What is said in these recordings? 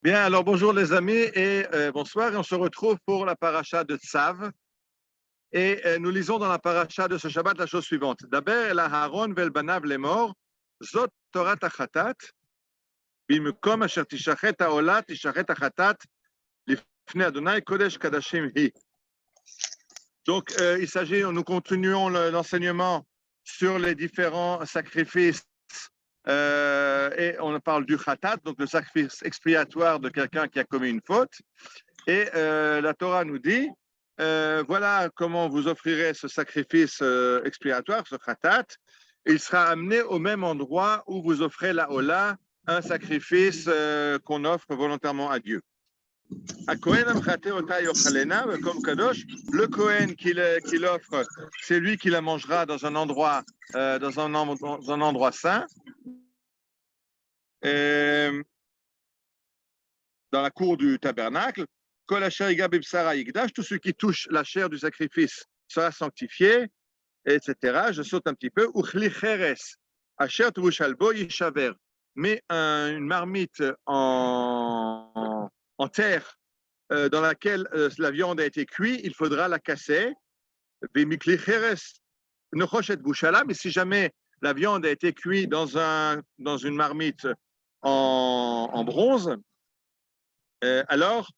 Bien, alors bonjour les amis et bonsoir. Et on se retrouve pour la paracha de Tzav. Et nous lisons dans la paracha de ce Shabbat la chose suivante. Daber el Aharon vel banav lemor, zot Torah tachatat, bimkom asher tishachet haola tishachet hachatat, lifnei Adonai kodesh kadashim hi. Donc, il s'agit, nous continuons l'enseignement sur les différents sacrifices et on parle du khatat, donc le sacrifice expiatoire de quelqu'un qui a commis une faute. Et la Torah nous dit, voilà comment vous offrirez ce sacrifice expiatoire, ce khatat. Il sera amené au même endroit où vous offrez la hola, un sacrifice qu'on offre volontairement à Dieu. Le Kohen qui l'offre, c'est lui qui la mangera dans un endroit, dans un endroit saint, dans la cour du tabernacle. Tout ce qui touche la chair du sacrifice sera sanctifié, etc. Je saute un petit peu. Mais une marmite en terre dans laquelle la viande a été cuite, il faudra la casser. Mais si jamais la viande a été cuite dans une marmite en bronze, alors,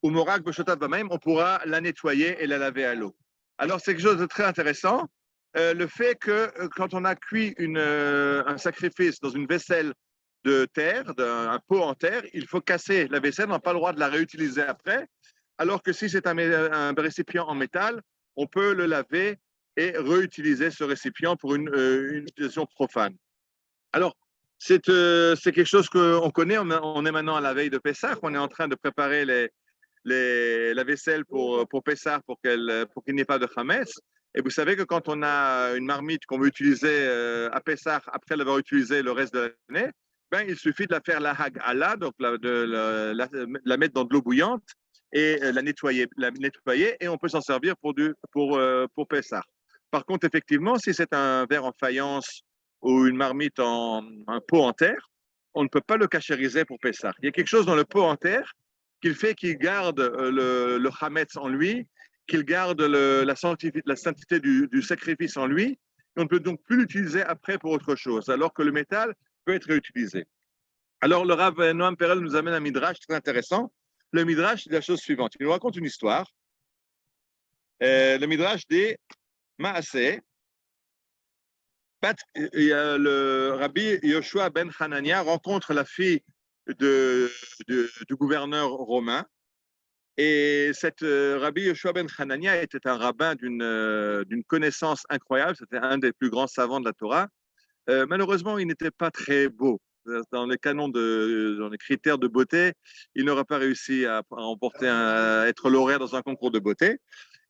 on pourra la nettoyer et la laver à l'eau. Alors, c'est quelque chose de très intéressant. Le fait que quand on a cuit un sacrifice dans une vaisselle de terre, un pot en terre, il faut casser la vaisselle, on n'a pas le droit de la réutiliser après. Alors que si c'est un récipient en métal, on peut le laver et réutiliser ce récipient pour une utilisation profane. Alors, c'est quelque chose qu'on connaît. On est maintenant à la veille de Pessah. On est en train de préparer la vaisselle pour Pessah pour qu'il n'y ait pas de Hametz. Et vous savez que quand on a une marmite qu'on veut utiliser à Pessah après l'avoir utilisée le reste de l'année, ben, il suffit de la faire la hag'ala, donc la mettre dans de l'eau bouillante et la nettoyer et on peut s'en servir pour Pessah. Par contre, effectivement, si c'est un verre en faïence ou une marmite un pot en terre, on ne peut pas le cachériser pour Pessah. Il y a quelque chose dans le pot en terre qu'il garde le Hametz en lui, qu'il garde la sainteté du sacrifice en lui, et on ne peut donc plus l'utiliser après pour autre chose, alors que le métal peut être réutilisé. Alors, le Rav Noam Perel nous amène un midrash très intéressant. Le midrash dit la chose suivante. Il nous raconte une histoire. Le midrash dit Maaseh. Le Rabbi Yoshua ben Hanania rencontre la fille du gouverneur romain. Et Rabbi Yoshua ben Hanania était un rabbin d'une connaissance incroyable. C'était un des plus grands savants de la Torah. Malheureusement, il n'était pas très beau. Dans les canons, dans les critères de beauté, il n'aurait pas réussi à être lauréat dans un concours de beauté.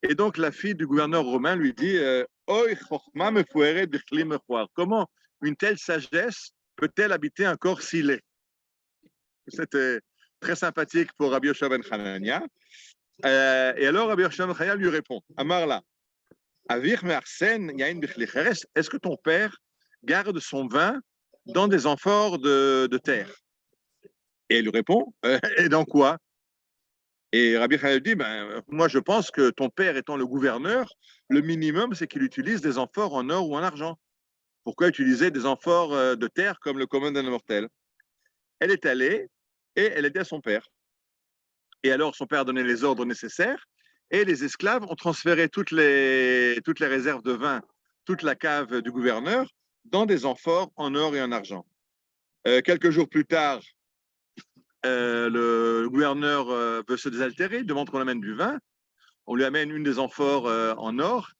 Et donc, la fille du gouverneur romain lui dit comment une telle sagesse peut-elle habiter un corps si laid? C'était très sympathique pour Rabbi Yoshua ben Hanania. Et alors, Rabbi Yoshua ben Hanania lui répond Amarla, est-ce que ton père garde son vin dans des amphores de terre? Et elle lui répond et dans quoi? Et Rabbi Hanania dit moi je pense que ton père étant le gouverneur, le minimum c'est qu'il utilise des amphores en or ou en argent. Pourquoi utiliser des amphores de terre comme le commun d'un mortel? Elle est allée et elle a dit à son père. Et alors son père a donné les ordres nécessaires et les esclaves ont transféré toutes les réserves de vin, toute la cave du gouverneur dans des amphores en or et en argent. Quelques jours plus tard, le gouverneur veut se désaltérer, demande qu'on amène du vin. On lui amène une des amphores en or,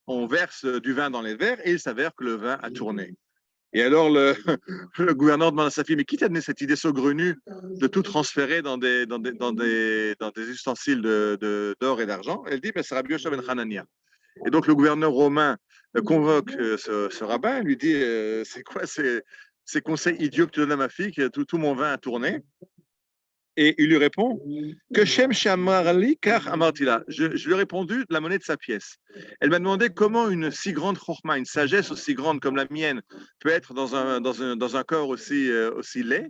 on verse du vin dans les verres et il s'avère que le vin a tourné. Et alors, le gouverneur demande à sa fille, mais qui t'a donné cette idée saugrenue de tout transférer dans des ustensiles d'or et d'argent? Elle dit, c'est Rabbi Yoshua ben Hanania. Et donc, le gouverneur romain convoque ce rabbin, lui dit, c'est quoi ces conseils idiots que tu donnes à ma fille, que tout mon vin a tourné? Et il lui répond que Shem Shamarli car Amartila. Je lui ai répondu de la monnaie de sa pièce. Elle m'a demandé comment une si grande chorma, une sagesse aussi grande comme la mienne, peut être dans un corps aussi laid.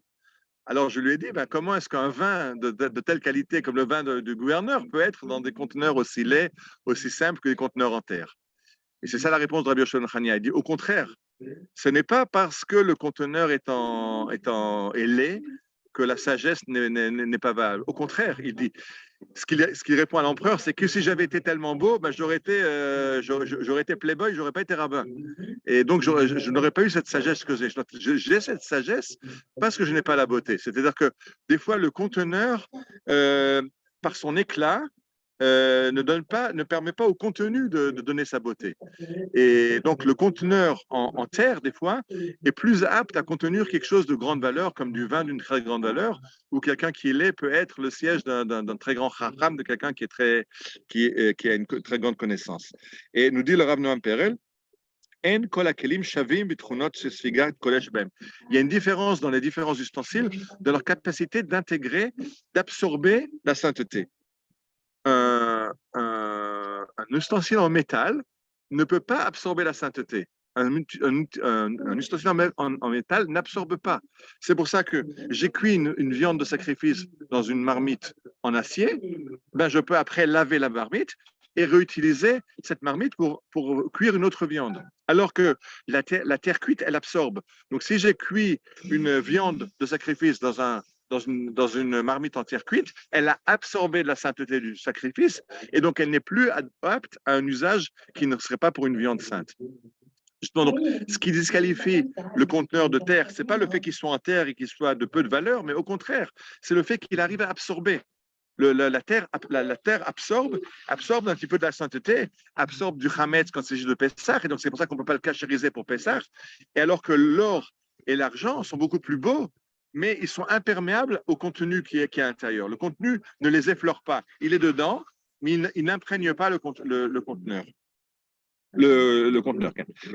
Alors je lui ai dit, comment est-ce qu'un vin de telle qualité comme le vin du gouverneur peut être dans des conteneurs aussi laids, aussi simples que des conteneurs en terre? Et c'est ça la réponse de Rabbi Yochanan Chania. Il dit, au contraire, ce n'est pas parce que le conteneur est laid que la sagesse n'est pas valable. Au contraire, il dit, ce qu'il répond à l'empereur, c'est que si j'avais été tellement beau, j'aurais été playboy, j'aurais pas été rabbin. Et donc, je n'aurais pas eu cette sagesse que j'ai. J'ai cette sagesse parce que je n'ai pas la beauté. C'est-à-dire que des fois, le conteneur, par son éclat, ne permet pas au contenu de donner sa beauté. Et donc, le conteneur en terre, des fois, est plus apte à contenir quelque chose de grande valeur, comme du vin d'une très grande valeur, ou quelqu'un qui est laid peut être le siège d'un très grand chacham, de quelqu'un qui a une très grande connaissance. Et nous dit le Rav Noam Perel, il y a une différence dans les différents ustensiles de leur capacité d'intégrer, d'absorber la sainteté. Un ustensile en métal ne peut pas absorber la sainteté. Un ustensile en métal n'absorbe pas. C'est pour ça que j'ai cuit une viande de sacrifice dans une marmite en acier. Je peux après laver la marmite et réutiliser cette marmite pour cuire une autre viande. Alors que la terre cuite, elle absorbe. Donc, si j'ai cuit une viande de sacrifice dans une marmite en terre cuite, elle a absorbé de la sainteté du sacrifice et donc elle n'est plus apte à un usage qui ne serait pas pour une viande sainte. Justement, donc, ce qui disqualifie le conteneur de terre, ce n'est pas le fait qu'il soit en terre et qu'il soit de peu de valeur, mais au contraire, c'est le fait qu'il arrive à absorber. La terre absorbe un petit peu de la sainteté, absorbe du Hametz quand il s'agit de Pessah, et donc c'est pour ça qu'on ne peut pas le cachériser pour Pessah. Et alors que l'or et l'argent sont beaucoup plus beaux, mais ils sont imperméables au contenu qui est à l'intérieur. Le contenu ne les effleure pas. Il est dedans, mais il n'imprègne pas le conteneur. Le conteneur.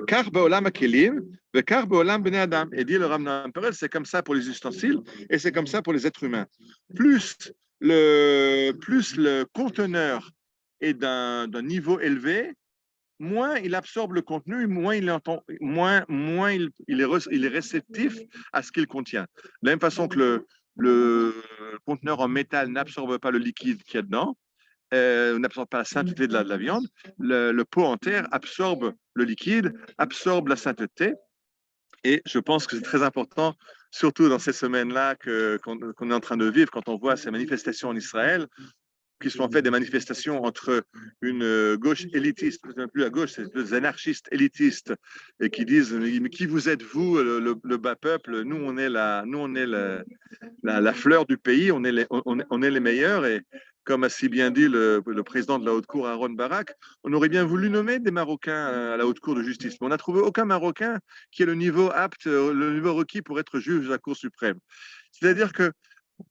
Car Baolam Akelim, car Baolam Bnei Adam. Et dit le Rav Noam Perel, c'est comme ça pour les ustensiles et c'est comme ça pour les êtres humains. Plus le conteneur est d'un niveau élevé, moins il absorbe le contenu, moins il est réceptif à ce qu'il contient. De la même façon que le conteneur en métal n'absorbe pas le liquide qu'il y a dedans, n'absorbe pas la sainteté de la viande, le pot en terre absorbe le liquide, absorbe la sainteté. Et je pense que c'est très important, surtout dans ces semaines-là qu'on est en train de vivre, quand on voit ces manifestations en Israël, qui sont en fait des manifestations entre une gauche élitiste, plus la gauche, c'est des anarchistes élitistes, et qui disent mais qui vous êtes vous, le bas peuple, nous on est la fleur du pays, on est les meilleurs, et comme a si bien dit le président de la Haute Cour, Aaron Barak, on aurait bien voulu nommer des Marocains à la Haute Cour de justice, mais on n'a trouvé aucun Marocain qui ait le niveau requis pour être juge de la Cour suprême. C'est-à-dire que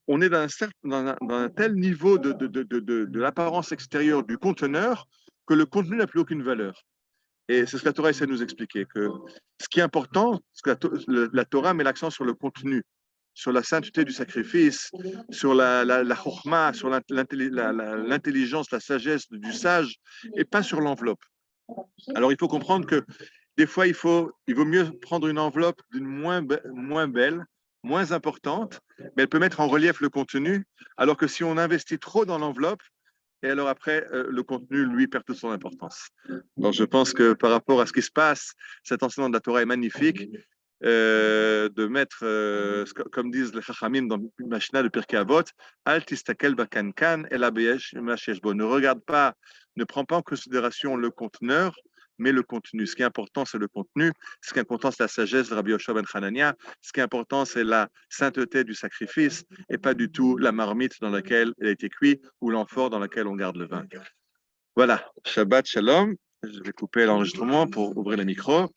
on est dans un tel niveau de l'apparence extérieure du conteneur que le contenu n'a plus aucune valeur. Et c'est ce que la Torah essaie de nous expliquer, que ce qui est important, c'est que la Torah met l'accent sur le contenu, sur la sainteté du sacrifice, sur la chorma, sur l'intelligence, la sagesse du sage, et pas sur l'enveloppe. Alors il faut comprendre que des fois, il vaut mieux prendre une enveloppe d'une moins belle, moins importante, mais elle peut mettre en relief le contenu, alors que si on investit trop dans l'enveloppe, et alors après, le contenu, lui, perd toute son importance. Donc je pense que par rapport à ce qui se passe, cet enseignement de la Torah est magnifique, de mettre, comme disent les Chachamim dans le Machina de Pirkei Avot, Al tistakel bakankan el abeyesh mashesh bo. Ne regarde pas, ne prends pas en considération le conteneur, mais le contenu. Ce qui est important, c'est le contenu. Ce qui est important, c'est la sagesse de Rabbi Yoshua ben Hanania. Ce qui est important, c'est la sainteté du sacrifice et pas du tout la marmite dans laquelle elle a été cuite ou l'amphore dans laquelle on garde le vin. Voilà. Shabbat Shalom. Je vais couper l'enregistrement pour ouvrir le micro.